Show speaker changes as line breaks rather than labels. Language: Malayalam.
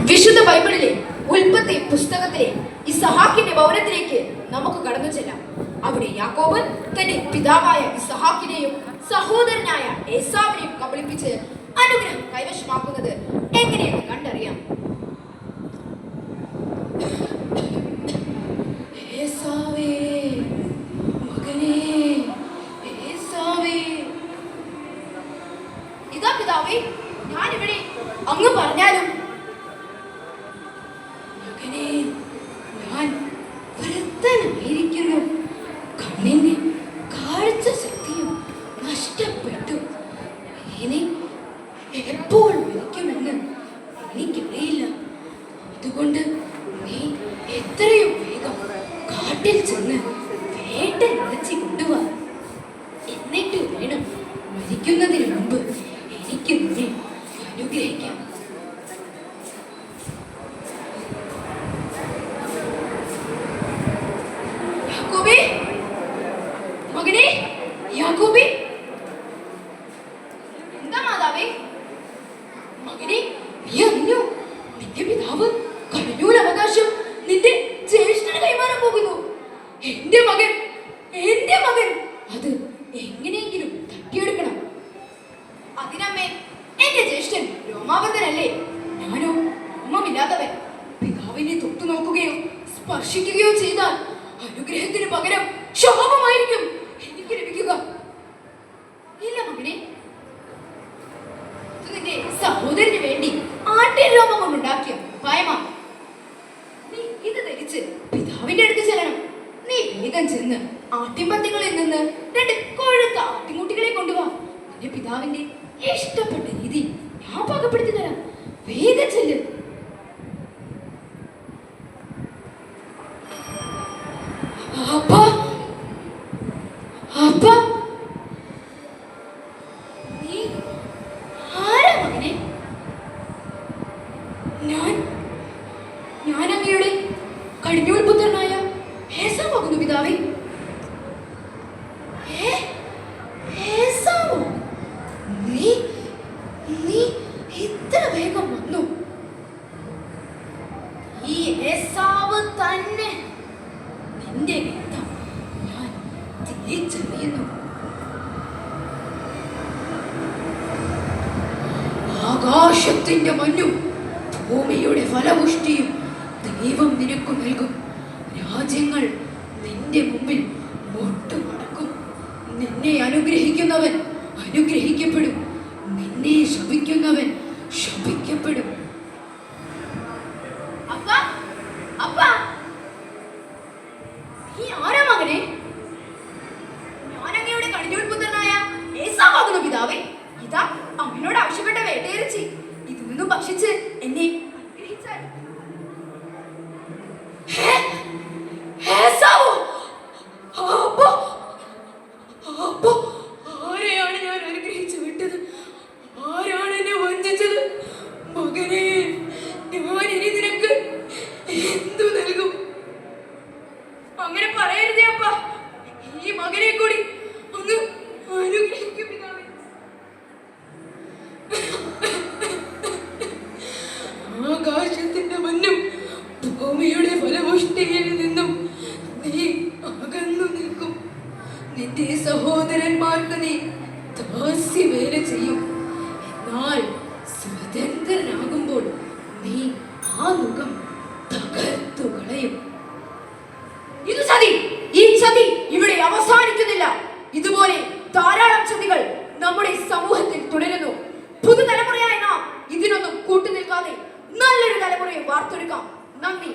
വിശുദ്ധ ബൈബിളിലെ ഉൽപ്പത്തി പുസ്തകത്തിലെ ഇസഹാക്കിന്റെ ഭവനത്തിലേക്ക് നമുക്ക് കടന്നു ചെല്ലാം. അവിടെ യാക്കോബ് തന്റെ പിതാവായ ഇസഹാക്കിനെയും സഹോദരനായ ഏസാവിനെയും കബളിപ്പിച്ച് അനുഗ്രഹം കൈവശമാക്കുന്നത് എങ്ങനെയെന്ന് കണ്ടറിയാം. ഏസാവേ മകനേ, ഏസാവേ. ഇതാ പിതാവേ, ഞാനിവിടെ. അങ്ങ് പറഞ്ഞാലും മകനേ, ഞാൻ വൃദ്ധനായിരിക്കുന്നു. കണ്ണിന്റെ കാഴ്ച ശക്തിയും നഷ്ടപ്പെട്ടു. ഇനി എപ്പോൾ മരിക്കുമെന്ന് എനിക്കറിയില്ല. അതുകൊണ്ട് നീ എത്രയും വേഗം കാട്ടിൽ ചെന്ന് വേട്ട ഇറച്ചി കൊണ്ടുവാ. എന്നിട്ട് വേണം മരിക്കുന്നതിന് മുമ്പ് എനിക്ക് നിന്നെ അനുഗ്രഹിക്കാം. യാക്കോബേ, മകനേ, യാക്കോബേ. എന്താ മാതാവേ? മകനെ, നീ അറിഞ്ഞോ? നിന്റെ പിതാവ് കടഞ്ഞൂൽ അവകാശം നിന്റെ ജ്യേഷ്ഠന് കൈമാറാൻ പോകുന്നു. എന്റെ മകൻ അത് എങ്ങനെയെങ്കിലും തട്ടിയെടുക്കണം. അതിനമ്മേ, എന്റെ ജ്യേഷ്ഠൻ രോമാവൃതനല്ലേ? ഞാനോ രോമമില്ലാത്തവൻ. പിതാവിനെ തൊട്ടു നോക്കുകയോ സ്പർശിക്കുകയോ ചെയ്താൽ അനുഗ്രഹത്തിന് പകരം ശോഭമായിരിക്കും എനിക്ക് ലഭിക്കുക. ഇല്ല മകനെ, നിന്റെ സഹോദരന് വേണ്ടി ആട്ടിൻ രോമം കൊണ്ടുണ്ടാക്കിയ ഉപായമാ. നീ ഇത് ധരിച്ച് പിതാവിന്റെ അടുത്ത് ചെല്ലണം. നീ വേഗം ചെന്ന് ആട്ടിൻപത്തികളിൽ നിന്ന് 2 കൊഴുത്ത ആട്ടിൻകുട്ടികളെ കൊണ്ടുവാ. നിന്റെ പിതാവിന്റെ ഇഷ്ടപ്പെട്ട രീതി ഞാൻ പാകപ്പെടുത്തി തരാം. വേഗം ചെല്ല്. അപ്പാ, അപ്പാ, നീ ആരാ മകനെ? ഞാൻ അങ്ങയുടെ കടിഞ്ഞൂൽ പുത്രനായ ഏസാവാകുന്നു പിതാവേ. ഏസാവോ? നീ ഇത്ര വേഗം വന്നു? ഈ ഏസാവ് തന്നെ. നിന്റെ രക്തം ഞാൻ തിരിച്ചറിയുന്നു. ആകാശത്തിന്റെ മഞ്ഞും ഭൂമിയുടെ ഫലപുഷ്ടിയും ദൈവം നിനക്ക് നൽകും. രാജ്യങ്ങൾ നിന്റെ മുമ്പിൽ മുട്ടുമടക്കും. നിന്നെ അനുഗ്രഹിക്കുന്നവൻ അനുഗ്രഹിക്കപ്പെടും, നിന്നെ ശപിക്കുന്നവൻ ശപിക്കപ്പെടും. അപ്പാ, അപ്പാ, നീ ആരാ മകനെ? ഞാൻ അങ്ങയുടെ കടിഞ്ഞൂൽ പുത്രനായ ഏസാവാകുന്നു പിതാവേ. ഇതാ അമ്മയോട് ആവശ്യപ്പെട്ട വേട്ടയിറച്ചി. ഇതിൽ നിന്നും ഭക്ഷിച്ച് എന്നെ അനുഗ്രഹിച്ചാൽ. അപ്പോ ആരെയാണ് ഞാൻ അനുഗ്രഹിച്ചു വിട്ടത്? ആരാണ് എന്നെ വഞ്ചിച്ചത്? മകനെ, ഞാൻ ഇനി നിനക്ക് എന്തു നൽകും? അങ്ങനെ പറയരുതേ അപ്പാ. ഈ മകനെ കൂടി അങ്ങ് അനുഗ്രഹിക്കും പിതാവേ. ആകാശത്തിന്റെ മഞ്ഞും ഭൂമിയുടെ ഫലപുഷ്ടിയിൽ നിന്നും നീ അകന്നു നിൽക്കും. നിന്റെ സഹോദരന്മാർക്ക് നീ ദാസ്യവേല ചെയ്യും. എന്നാൽ സ്വതന്ത്രനാകുമ്പോൾ നീ ആ മുഖം തകർത്തു കളയും. ഇത് ചതി. ഈ ചതി ഇവിടെ അവസാനിക്കുന്നില്ല. ഇതുപോലെ ധാരാളം ചതികൾ നമ്മുടെ സമൂഹത്തിൽ തുടരുന്നു. പുതുതലമുറയായ നാം ഇതിനൊന്നും കൂട്ടുനിൽക്കാതെ നല്ലൊരു തലമുറയെ വാർത്തെടുക്കാം. നന്ദി.